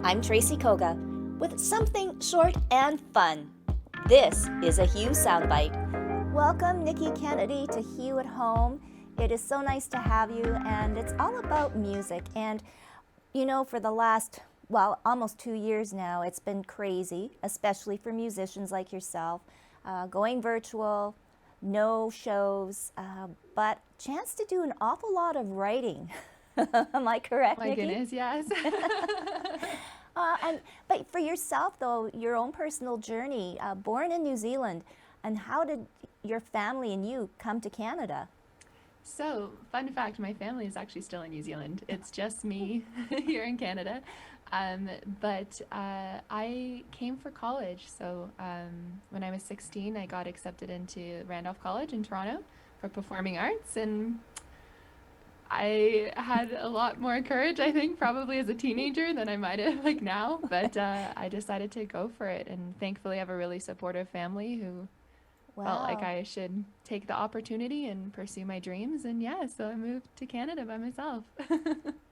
I'm Tracy Koga with something short and fun. This is a Hugh Soundbite. Welcome, Niki Kennedy, to Hugh at Home. It is so nice to have you, and it's all about music. And, you know, for the last, almost 2 years now, it's been crazy, especially for musicians like yourself, going virtual, no shows, but chance to do an awful lot of writing. Am I correct, My Niki? goodness, yes. But for yourself, though, your own personal journey, born in New Zealand, and how did your family and you come to Canada? So, fun fact, my family is actually still in New Zealand. It's just me here in Canada. But I came for college. So, when I was 16, I got accepted into Randolph College in Toronto for performing arts. And I had a lot more courage, I think, probably as a teenager than I might have like now. But I decided to go for it. And thankfully, I have a really supportive family who felt like Wow, I should take the opportunity and pursue my dreams. And yeah, so I moved to Canada by myself.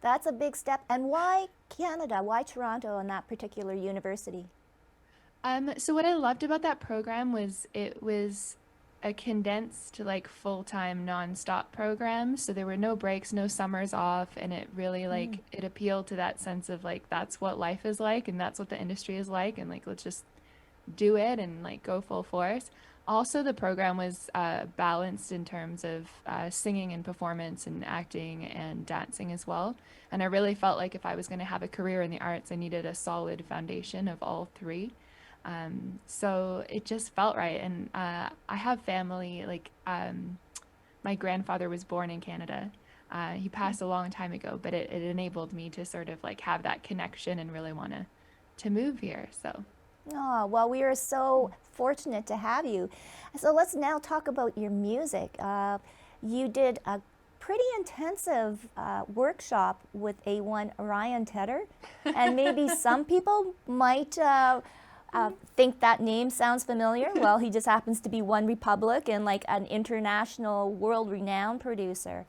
that's a big step. And why Canada? Why Toronto and that particular university? So what I loved about that program was it was a condensed, like full-time nonstop program. So there were no breaks, no summers off, and it really like it appealed to that sense of like that's what life is like and that's what the industry is like, and like let's just do it and like go full force. Also, the program was balanced in terms of singing and performance and acting and dancing as well. And I really felt like if I was going to have a career in the arts, I needed a solid foundation of all three. So it just felt right. And I have family, my grandfather was born in Canada. He passed a long time ago, but it enabled me to sort of like have that connection and really want to move here. So. Oh, well, we are so fortunate to have you. So let's now talk about your music. You did a pretty intensive workshop with A1 Ryan Tedder, and maybe some people might think that name sounds familiar. Well, he just happens to be One Republic and like an international, world-renowned producer.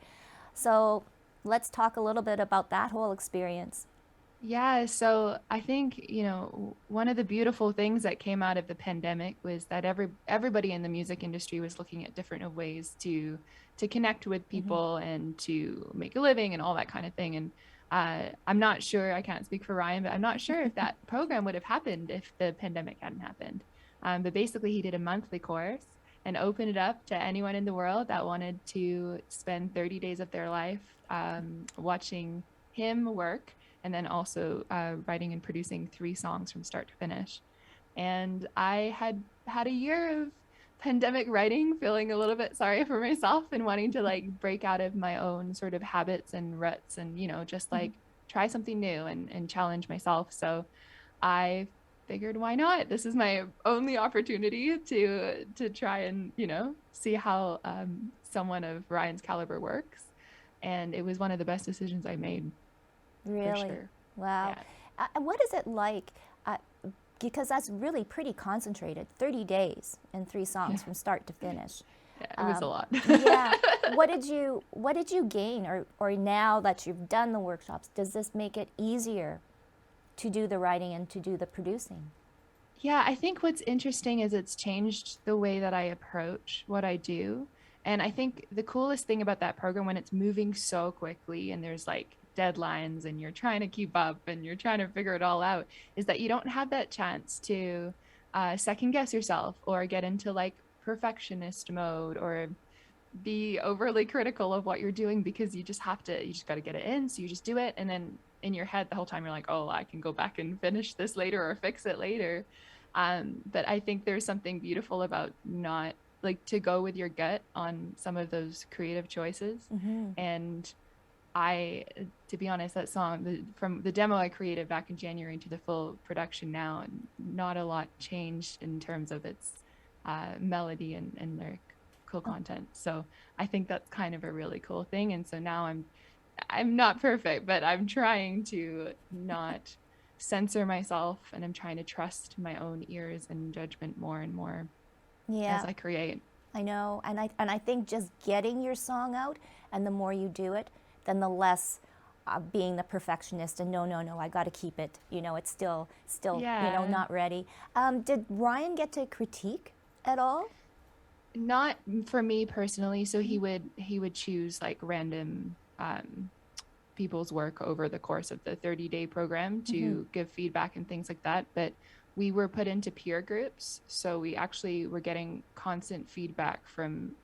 So let's talk a little bit about that whole experience. Yeah, so I think, one of the beautiful things that came out of the pandemic was that everybody in the music industry was looking at different ways to connect with people and to make a living and all that kind of thing. And I'm not sure, I can't speak for Ryan, but I'm not sure if that program would have happened if the pandemic hadn't happened. But basically, he did a monthly course and opened it up to anyone in the world that wanted to spend 30 days of their life watching him work, and then also writing and producing 3 songs from start to finish. And I had a year of pandemic writing, feeling a little bit sorry for myself and wanting to like break out of my own sort of habits and ruts and, just like try something new and challenge myself. So I figured, why not? This is my only opportunity to try and, see how someone of Ryan's caliber works. And it was one of the best decisions I made, for Really? sure. Wow. Yeah. What is it like? Uh, because that's really pretty concentrated, 30 days and 3 Yeah. songs from start to finish. Yeah, it was a lot. Yeah. What did you gain, or now that you've done the workshops, does this make it easier to do the writing and to do the producing? Yeah, I think what's interesting is it's changed the way that I approach what I do. And I think the coolest thing about that program, when it's moving so quickly and there's like deadlines and you're trying to keep up and you're trying to figure it all out, is that you don't have that chance to second guess yourself or get into like perfectionist mode or be overly critical of what you're doing, because you just got to get it in. So you just do it. And then in your head, the whole time you're like, oh, I can go back and finish this later or fix it later. But I think there's something beautiful about not like to go with your gut on some of those creative choices. And to be honest, that song, from the demo I created back in January to the full production now, not a lot changed in terms of its melody and lyrical content. So I think that's kind of a really cool thing. And so now I'm not perfect, but I'm trying to not censor myself, and I'm trying to trust my own ears and judgment more and more as Yeah, I create. I know. And I think just getting your song out, and the more you do it, then the less being the perfectionist and no, I got to keep it. It's still, Yeah. not ready. Did Ryan get to critique at all? Not for me personally. So Mhm. he would choose like random people's work over the course of the 30-day program Mhm. to give feedback and things like that. But we were put into peer groups. So we actually were getting constant feedback from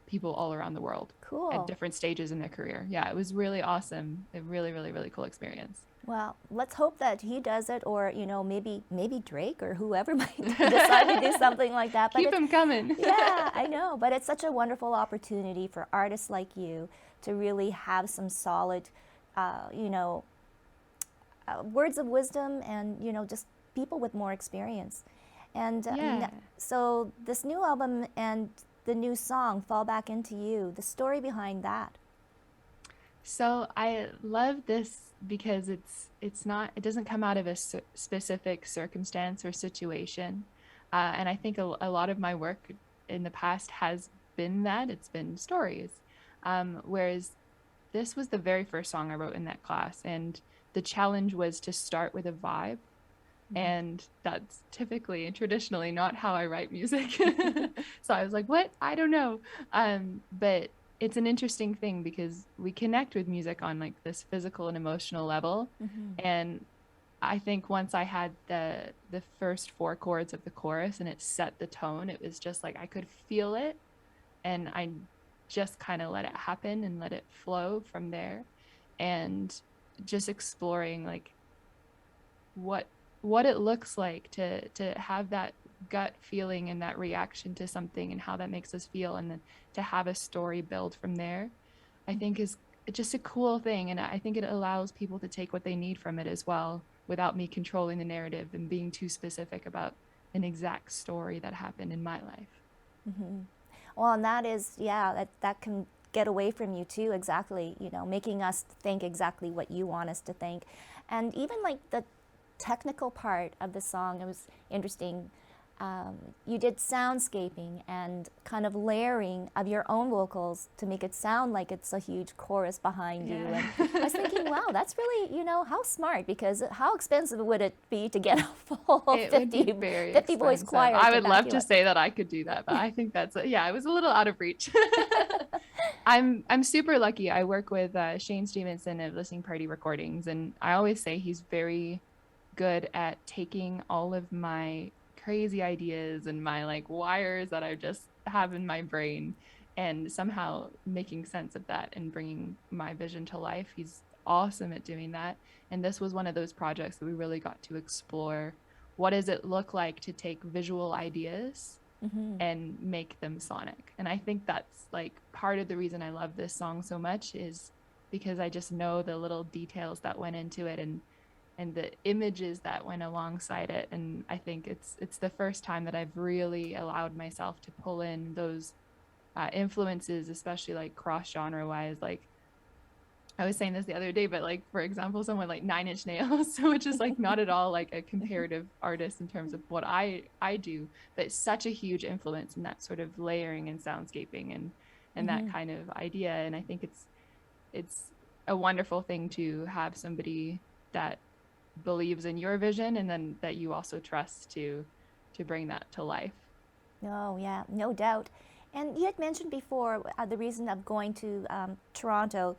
people all around the world at Cool. different stages in their career. Yeah, it was really awesome. A really, really, really cool experience. Well, let's hope that he does it, or maybe Drake or whoever might decide to do something like that. But Keep it's them coming. yeah, I know. But it's such a wonderful opportunity for artists like you to really have some solid, uh, you know, words of wisdom, and just people with more experience. And Yeah. so this new album and the new song, "Fall Back Into You," the story behind that. So I love this because it doesn't come out of a specific circumstance or situation. And I think a lot of my work in the past has been that it's been stories. Whereas this was the very first song I wrote in that class, and the challenge was to start with a vibe. And that's typically and traditionally not how I write music. So I was like, what? I don't know. But it's an interesting thing because we connect with music on like this physical and emotional level. Mm-hmm. And I think once I had the first four chords of the chorus and it set the tone, it was just like I could feel it, and I just kind of let it happen and let it flow from there. And just exploring like what what it looks like to have that gut feeling and that reaction to something and how that makes us feel, and then to have a story build from there, I think is just a cool thing. And I think it allows people to take what they need from it as well, without me controlling the narrative and being too specific about an exact story that happened in my life. Mm-hmm. Well, and that is, yeah, that can get away from you too, exactly, making us think exactly what you want us to think. And even like the technical part of the song, it was interesting. You did soundscaping and kind of layering of your own vocals to make it sound like it's a huge chorus behind you. Yeah. And I was thinking, wow, that's really, how smart, because how expensive would it be to get a full It would be 50, very 50 voice expensive. choir I to would back love you to up? say that I could do that, but I think that's yeah, it was a little out of reach. I'm super lucky. I work with Shane Stevenson of Listening Party Recordings, and I always say he's very good at taking all of my crazy ideas and my like wires that I just have in my brain and somehow making sense of that and bringing my vision to life. He's awesome at doing that. And this was one of those projects that we really got to explore. What does it look like to take visual ideas Mm-hmm. and make them sonic? And I think that's like part of the reason I love this song so much, is because I just know the little details that went into it, and the images that went alongside it. And I think it's the first time that I've really allowed myself to pull in those influences, especially like cross genre wise. Like I was saying this the other day, but like for example, someone like Nine Inch Nails, which is like not at all like a comparative artist in terms of what I do, but such a huge influence in that sort of layering and soundscaping and that Mm-hmm. kind of idea. And I think it's a wonderful thing to have somebody that believes in your vision and then that you also trust to bring that to life. Oh, yeah, no doubt. And you had mentioned before the reason of going to Toronto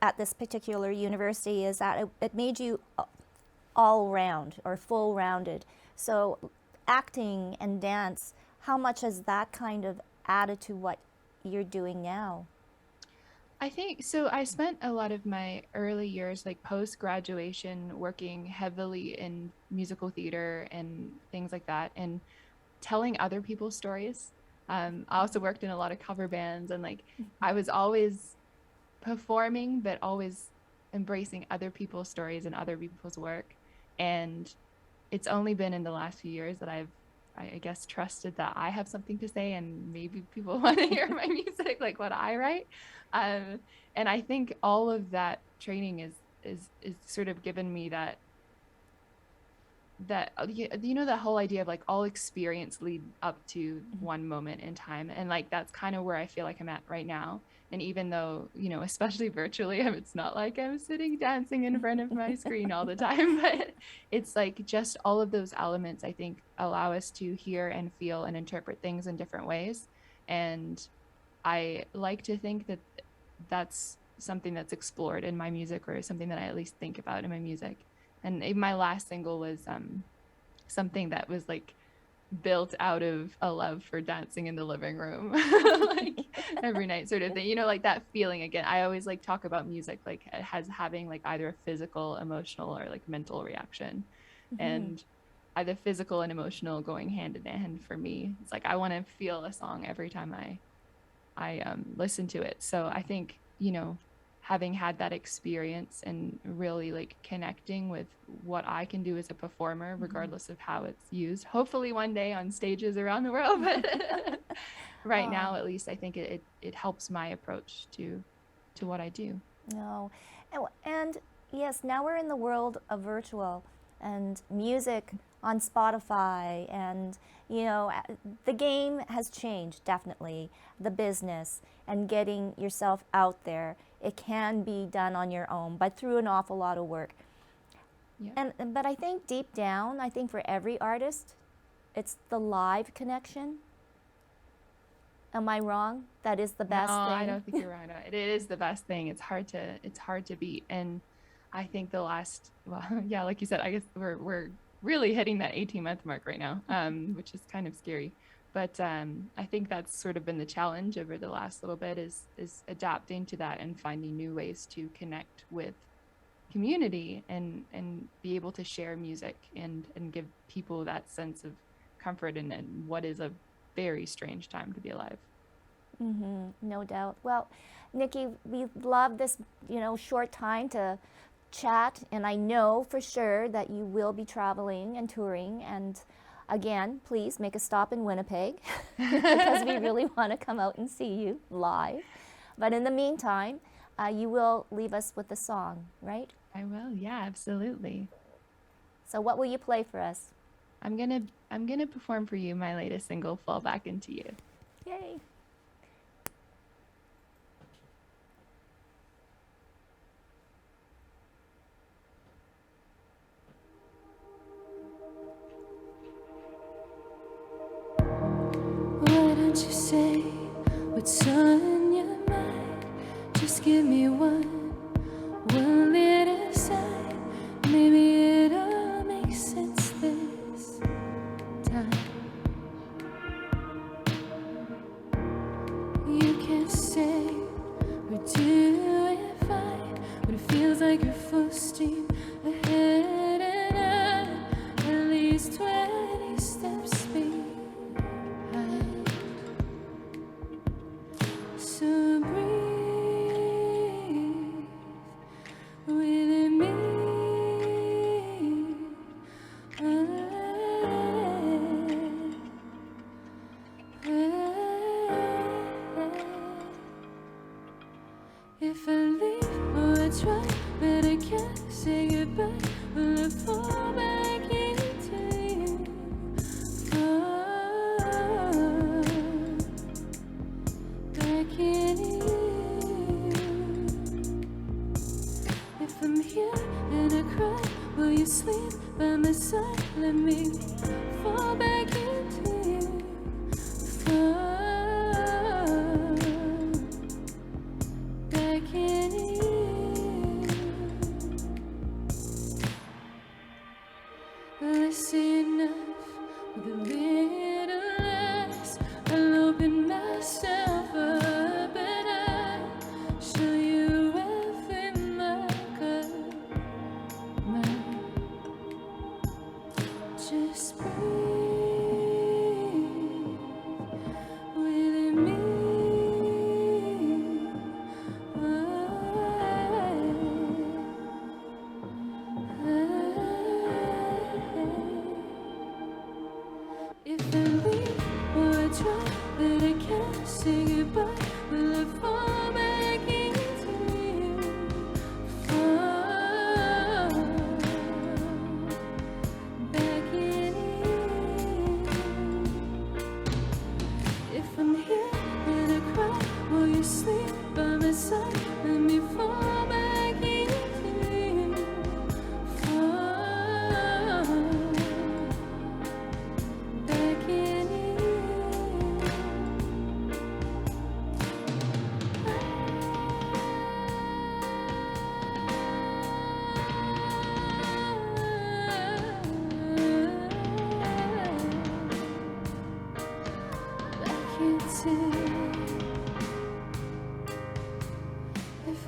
at this particular university is that it made you all round or full rounded. So, acting and dance, how much has that kind of added to what you're doing now? I think so. I spent a lot of my early years, like post graduation, working heavily in musical theater and things like that, and telling other people's stories. I also worked in a lot of cover bands, and like I was always performing, but always embracing other people's stories and other people's work. And it's only been in the last few years that I guess, trusted that I have something to say and maybe people want to hear my music, like what I write. Um, and I think all of that training is sort of given me that that you know, that whole idea of like all experience lead up to one moment in time, and like that's kind of where I feel like I'm at right now. And even though, you know, especially virtually, it's not like I'm sitting dancing in front of my screen all the time, but it's like just all of those elements, I think, allow us to hear and feel and interpret things in different ways. And I like to think that that's something that's explored in my music, or something that I at least think about in my music. And even my last single was something that was like built out of a love for dancing in the living room like every night, sort of thing, you know, like that feeling. Again, I always like talk about music like it has having like either a physical, emotional, or like mental reaction. And either physical and emotional going hand in hand for me. It's like I want to feel a song every time I listen to it. So I think, you know, having had that experience and really like connecting with what I can do as a performer, regardless of how it's used, hopefully one day on stages around the world. But right now, at least, I think it helps my approach to what I do. No. And yes, now we're in the world of virtual and music on Spotify, and you know, the game has changed, definitely. The business and getting yourself out there, it can be done on your own, but through an awful lot of work. Yeah. But I think deep down, I think for every artist, it's the live connection. Am I wrong? That is the best No, thing. I don't think you're right. It is the best thing. It's hard to beat. And I think the last, well, yeah, like you said, I guess we're really hitting that 18-month mark right now, which is kind of scary. But I think that's sort of been the challenge over the last little bit, is adapting to that and finding new ways to connect with community and be able to share music and give people that sense of comfort in what is a very strange time to be alive. No doubt. Well, Niki, we love this, you know, short time to chat, and I know for sure that you will be traveling and touring. And again, please make a stop in Winnipeg because we really want to come out and see you live. But in the meantime, you will leave us with a song, right? I will. Yeah, absolutely. So what will you play for us? I'm gonna perform for you my latest single, "Fall Back Into You." Yay! Why don't you say what's on your mind? Just give me one little sign. Maybe it'll make sense this time. You can say we're doing fine when it feels like you're full steam ahead and I'm at least 20 steps behind. So breathe with me. If I leave or I try, but I can't say goodbye, will I fall back into you? Fall back in you. If I'm here and I cry, will you sleep by my side? Let me fall back into you. Fall back in you.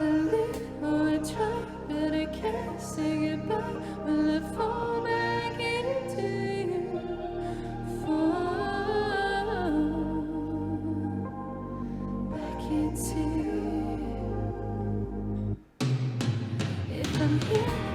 If I leave or I try, but I can't say goodbye, will I fall back into you? Fall back into you. If I'm here